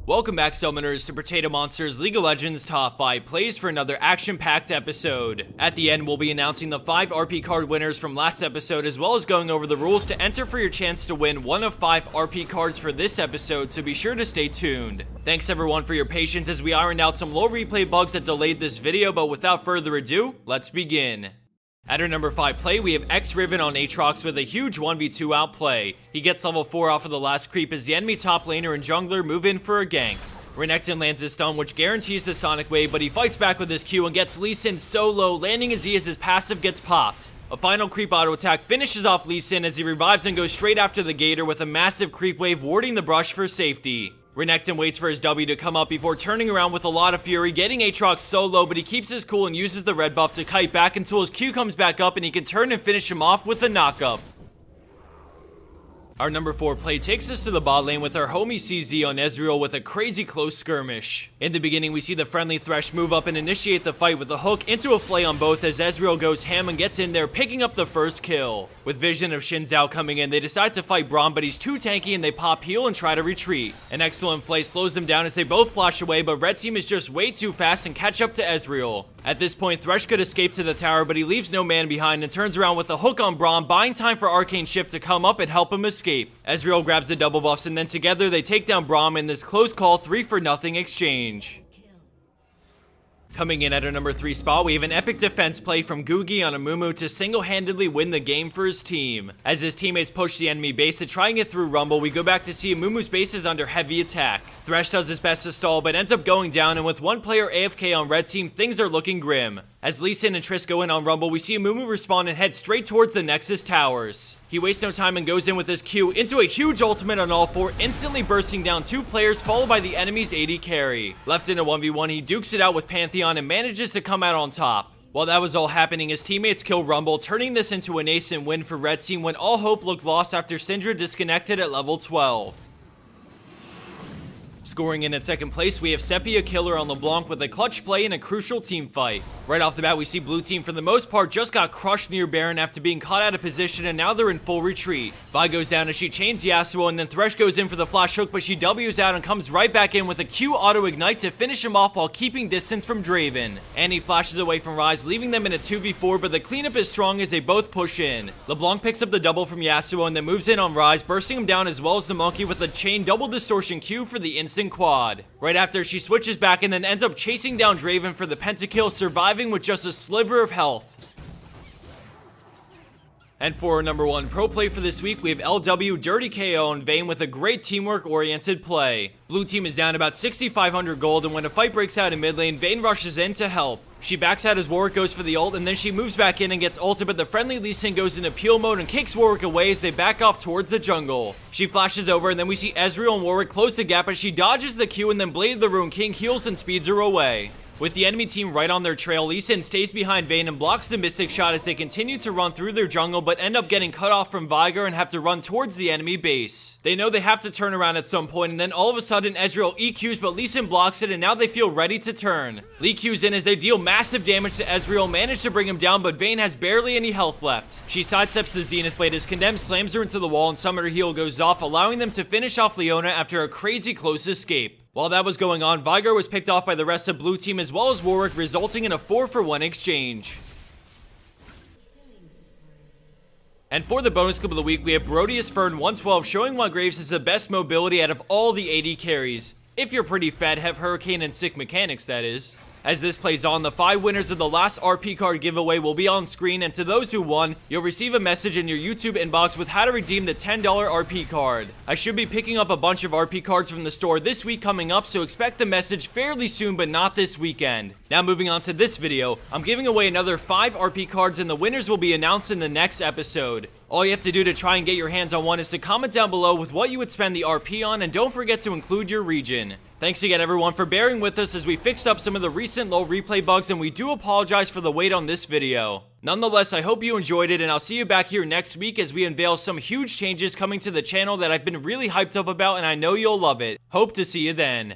Welcome back, Summoners, to Potato Monsters League of Legends Top 5 Plays for another action-packed episode. At the end, we'll be announcing the 5 RP card winners from last episode, as well as going over the rules to enter for your chance to win one of 5 RP cards for this episode, so be sure to stay tuned. Thanks everyone for your patience as we ironed out some low replay bugs that delayed this video, but without further ado, let's begin. At our number 5 play, we have X-Riven on Aatrox with a huge 1v2 outplay. He gets level 4 off of the last creep as the enemy top laner and jungler move in for a gank. Renekton lands his stun, which guarantees the Sonic Wave, but he fights back with his Q and gets Lee Sin so low, landing as his passive gets popped. A final creep auto attack finishes off Lee Sin as he revives and goes straight after the Gator with a massive creep wave warding the brush for safety. Renekton waits for his W to come up before turning around with a lot of fury, getting Aatrox so low, but he keeps his cool and uses the red buff to kite back until his Q comes back up and he can turn and finish him off with the knockup. Our number 4 play takes us to the bot lane with our homie CZ on Ezreal with a crazy close skirmish. In the beginning, we see the friendly Thresh move up and initiate the fight with a hook into a flay on both as Ezreal goes ham and gets in there, picking up the first kill. With vision of Xin Zhao coming in, they decide to fight Braum, but he's too tanky and they pop heal and try to retreat. An excellent flay slows them down as they both flash away, but red team is just way too fast and catch up to Ezreal. At this point, Thresh could escape to the tower, but he leaves no man behind and turns around with a hook on Braum, buying time for Arcane Shift to come up and help him escape. Ezreal grabs the double buffs and then together they take down Braum in this close call 3-for-0 exchange. Coming in at our number 3 spot, we have an epic defense play from Googie on Amumu to single-handedly win the game for his team. As his teammates push the enemy base to try and get through Rumble, we go back to see Amumu's base is under heavy attack. Thresh does his best to stall, but ends up going down, and with one player AFK on red team, things are looking grim. As Lee Sin and Triss go in on Rumble, we see Amumu respawn and head straight towards the Nexus towers. He wastes no time and goes in with his Q into a huge ultimate on all 4, instantly bursting down 2 players, followed by the enemy's AD carry. Left in a 1v1, he dukes it out with Pantheon and manages to come out on top. While that was all happening, his teammates kill Rumble, turning this into a nascent win for red team when all hope looked lost after Syndra disconnected at level 12. Scoring in at second place, we have Sepia Killer on LeBlanc with a clutch play in a crucial team fight. Right off the bat, we see blue team for the most part just got crushed near Baron after being caught out of position, and now they're in full retreat. Vi goes down as she chains Yasuo, and then Thresh goes in for the flash hook, but she W's out and comes right back in with a Q auto ignite to finish him off while keeping distance from Draven. Annie flashes away from Ryze, leaving them in a 2v4, but the cleanup is strong as they both push in. LeBlanc picks up the double from Yasuo and then moves in on Ryze, bursting him down as well as the monkey with a chain double distortion Q for the instant quad. Right after, she switches back and then ends up chasing down Draven for the pentakill, surviving with just a sliver of health. And for our number 1 pro play for this week, we have LW Dirty KO and Vayne with a great teamwork-oriented play. Blue team is down about 6,500 gold, and when a fight breaks out in mid lane, Vayne rushes in to help. She backs out as Warwick goes for the ult, and then she moves back in and gets ulted, but the friendly Lee Sin goes into peel mode and kicks Warwick away as they back off towards the jungle. She flashes over, and then we see Ezreal and Warwick close the gap as she dodges the Q and then Blade of the Rune King heals and speeds her away. With the enemy team right on their trail, Lee Sin stays behind Vayne and blocks the Mystic Shot as they continue to run through their jungle, but end up getting cut off from Veigar and have to run towards the enemy base. They know they have to turn around at some point, and then all of a sudden Ezreal EQs, but Lee Sin blocks it, and now they feel ready to turn. Lee Qs in as they deal massive damage to Ezreal, manage to bring him down, but Vayne has barely any health left. She sidesteps the Zenith Blade as Condemned slams her into the wall and Summoner Heal goes off, allowing them to finish off Leona after a crazy close escape. While that was going on, Veigar was picked off by the rest of blue team as well as Warwick, resulting in a 4-for-1 exchange. And for the bonus clip of the week, we have Brodius Fern 112 showing why Graves has the best mobility out of all the AD carries. If you're pretty fat, have Hurricane and sick mechanics, that is. As this plays on, the 5 winners of the last RP card giveaway will be on screen, and to those who won, you'll receive a message in your YouTube inbox with how to redeem the $10 RP card. I should be picking up a bunch of RP cards from the store this week coming up, so expect the message fairly soon, but not this weekend. Now moving on to this video, I'm giving away another 5 RP cards, and the winners will be announced in the next episode. All you have to do to try and get your hands on one is to comment down below with what you would spend the RP on, and don't forget to include your region. Thanks again everyone for bearing with us as we fixed up some of the recent low replay bugs, and we do apologize for the wait on this video. Nonetheless, I hope you enjoyed it, and I'll see you back here next week as we unveil some huge changes coming to the channel that I've been really hyped up about, and I know you'll love it. Hope to see you then.